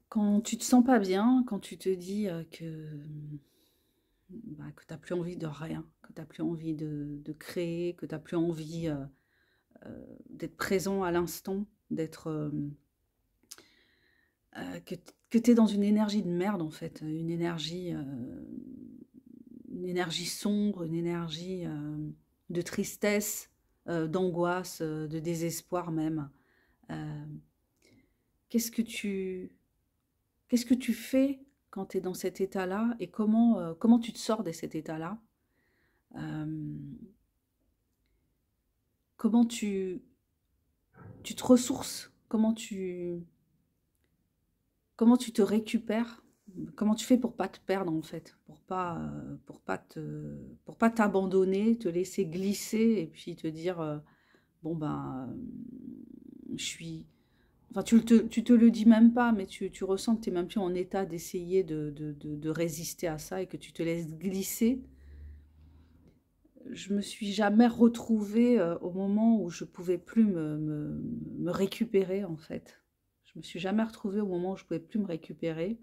Quand tu te sens pas bien, quand tu te dis, que tu as plus envie de rien, que tu as plus envie de créer, que tu as plus envie, d'être présent à l'instant, d'être, que tu es dans une énergie de merde en fait, une énergie sombre, une énergie, de tristesse, d'angoisse, de désespoir même. Heu, qu'est-ce que tu Qu'est-ce que tu fais quand tu es dans cet état-là et comment tu te sors de cet état-là? Hem, comment tu te ressources? Comment tu te récupères? Comment tu fais pour pas te perdre, en fait? Pour pas t'abandonner, te laisser glisser et puis te dire, «Bon ben, je suis». Enfin, tu te le dis même pas, mais tu ressens que tu es même plus en état d'essayer de résister à ça et que tu te laisses glisser. Je me suis jamais retrouvée, au moment où je pouvais plus me récupérer, en fait. Je me suis jamais retrouvée au moment où je pouvais plus me récupérer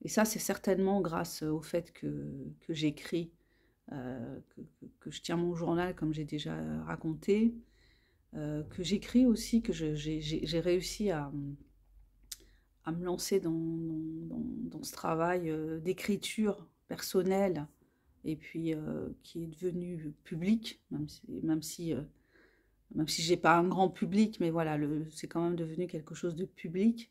et ça, c'est certainement grâce, au fait que j'écris, que je tiens mon journal comme j'ai déjà raconté, que j'écris aussi, que j'ai réussi à me lancer dans ce travail, d'écriture personnelle et puis, qui est devenu public, même si j'ai pas un grand public, mais voilà, c'est quand même devenu quelque chose de public.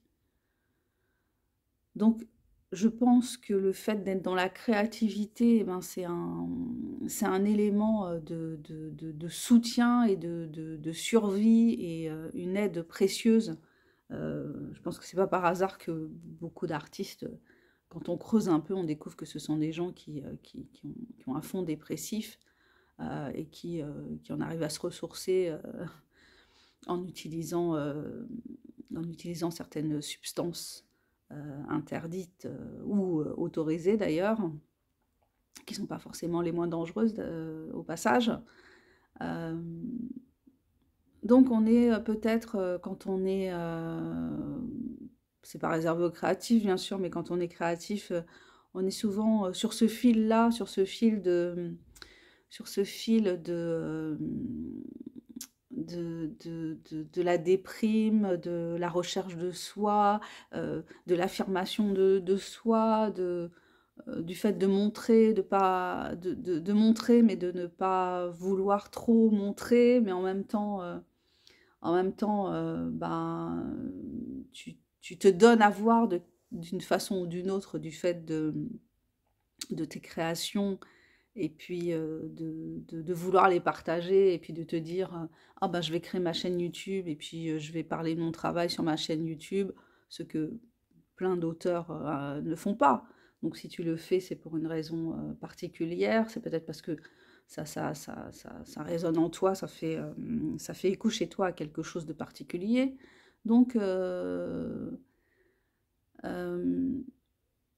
Donc, je pense que le fait d'être dans la créativité, eh ben, c'est un élément de soutien et de survie et une aide précieuse. Je pense que c'est pas par hasard que beaucoup d'artistes, quand on creuse un peu, on découvre que ce sont des gens qui ont un fond dépressif et qui en arrivent à se ressourcer en utilisant, euh, en utilisant certaines substances interdites ou autorisées d'ailleurs, qui ne sont pas forcément les moins dangereuses au passage. Euh, donc on est peut-être, quand on est... c'est pas réservé aux créatifs bien sûr, mais quand on est créatif, on est souvent sur ce fil-là, sur ce fil de la déprime, de la recherche de soi, de l'affirmation de soi, du fait de montrer, de montrer, mais de ne pas vouloir trop montrer, mais en même temps, ben, tu te donnes à voir d'une façon ou d'une autre du fait de tes créations et puis de vouloir les partager et puis de te dire ah ben je vais créer ma chaîne YouTube et puis je vais parler de mon travail sur ma chaîne YouTube, ce que plein d'auteurs ne font pas. Donc si tu le fais, c'est pour une raison particulière, c'est peut-être parce que ça résonne en toi, ça fait écho chez toi à quelque chose de particulier. Donc, euh,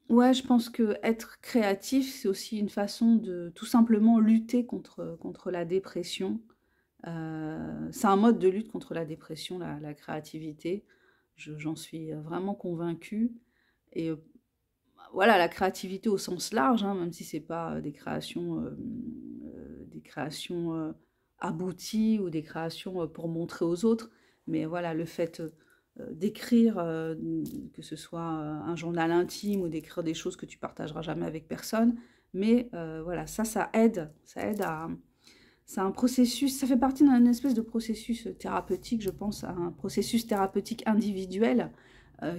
ouais, je pense que être créatif, c'est aussi une façon de tout simplement lutter contre la dépression. C'est un mode de lutte contre la dépression, la créativité. J'en suis vraiment convaincue. Et voilà, la créativité au sens large, hein, même si c'est pas des créations abouties ou des créations pour montrer aux autres. Mais voilà, le fait d'écrire, que ce soit un journal intime ou d'écrire des choses que tu partageras jamais avec personne. Mais voilà, ça aide. Ça aide à. C'est un processus, ça fait partie d'un espèce de processus thérapeutique, je pense, à un processus thérapeutique individuel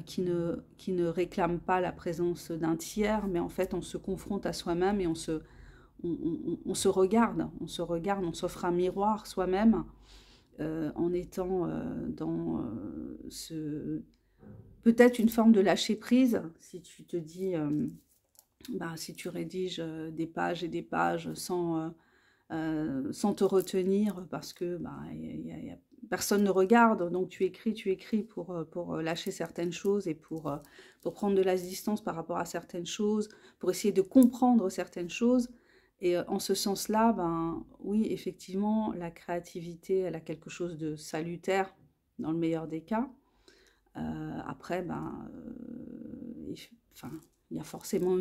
qui ne réclame pas la présence d'un tiers, mais en fait, on se confronte à soi-même et on se regarde, on s'offre un miroir soi-même en étant dans peut-être une forme de lâcher prise, si tu te dis, bah, si tu rédiges des pages et des pages sans te retenir parce que bah, personne ne regarde, donc tu écris pour lâcher certaines choses et pour prendre de la distance par rapport à certaines choses, pour essayer de comprendre certaines choses. Et en ce sens-là, ben, oui, effectivement, la créativité, elle a quelque chose de salutaire dans le meilleur des cas. Après, ben, enfin, il y a forcément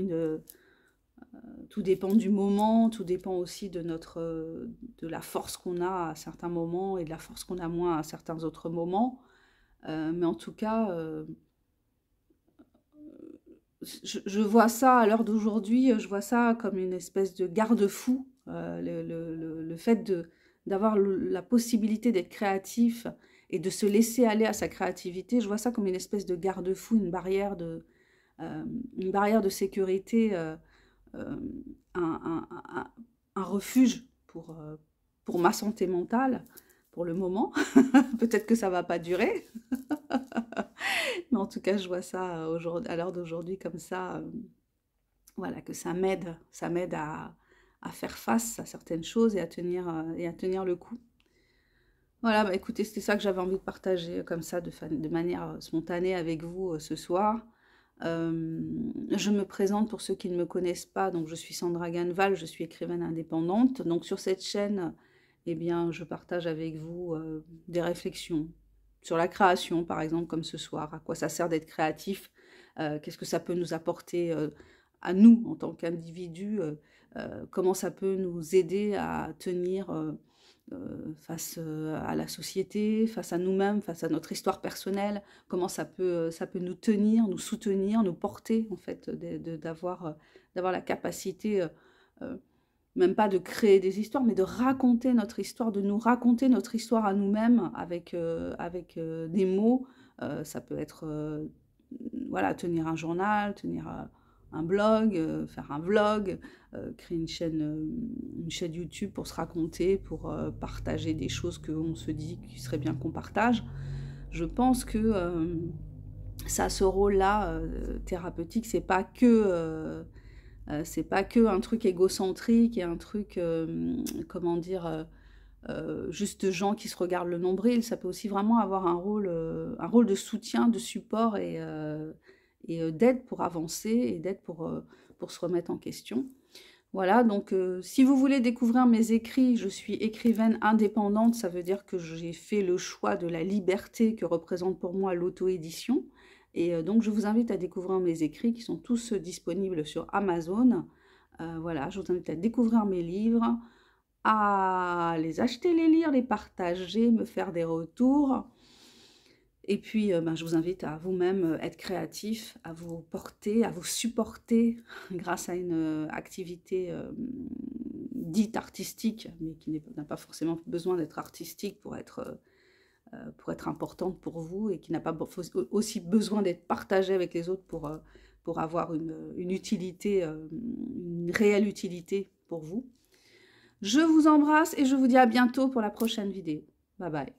tout dépend du moment, tout dépend aussi de de la force qu'on a à certains moments et de la force qu'on a moins à certains autres moments. Mais en tout cas, je vois ça à l'heure d'aujourd'hui, je vois ça comme une espèce de garde-fou, le fait d'avoir la possibilité d'être créatif et de se laisser aller à sa créativité, je vois ça comme une espèce de garde-fou, une barrière de sécurité, euh, un refuge pour ma santé mentale, pour le moment. Peut-être que ça va pas durer, mais en tout cas, je vois ça à l'heure d'aujourd'hui comme ça. Voilà, que ça m'aide à faire face à certaines choses et à tenir le coup. Voilà, bah écoutez, c'était ça que j'avais envie de partager comme ça, de manière spontanée avec vous ce soir. Je me présente pour ceux qui ne me connaissent pas, donc je suis Sandra Ganval, je suis écrivaine indépendante. Donc sur cette chaîne, eh bien, je partage avec vous des réflexions sur la création, par exemple, comme ce soir, à quoi ça sert d'être créatif, qu'est-ce que ça peut nous apporter à nous en tant qu'individus, comment ça peut nous aider à tenir face à la société, face à nous-mêmes, face à notre histoire personnelle, comment ça peut nous tenir, nous soutenir, nous porter, en fait, d'avoir la capacité, même pas de créer des histoires, mais de raconter notre histoire, de nous raconter notre histoire à nous-mêmes avec des mots. Ça peut être, voilà, tenir un journal, tenir un blog, faire un vlog, créer une chaîne YouTube pour se raconter, pour partager des choses qu'on se dit qu'il serait bien qu'on partage. Je pense que ça a ce rôle-là thérapeutique, c'est pas que un truc égocentrique et un truc, comment dire, juste gens qui se regardent le nombril. Ça peut aussi vraiment avoir un rôle de soutien, de support et d'aide pour avancer et d'aide pour se remettre en question. Voilà, donc si vous voulez découvrir mes écrits, je suis écrivaine indépendante, ça veut dire que j'ai fait le choix de la liberté que représente pour moi l'auto-édition. Et donc je vous invite à découvrir mes écrits qui sont tous disponibles sur Amazon. Voilà, je vous invite à découvrir mes livres, à les acheter, les lire, les partager, me faire des retours. Et puis, je vous invite à vous-même être créatif, à vous porter, à vous supporter grâce à une activité dite artistique, mais qui n'a pas forcément besoin d'être artistique pour être importante pour vous et qui n'a pas aussi besoin d'être partagée avec les autres pour avoir une utilité, une réelle utilité pour vous. Je vous embrasse et je vous dis à bientôt pour la prochaine vidéo. Bye bye.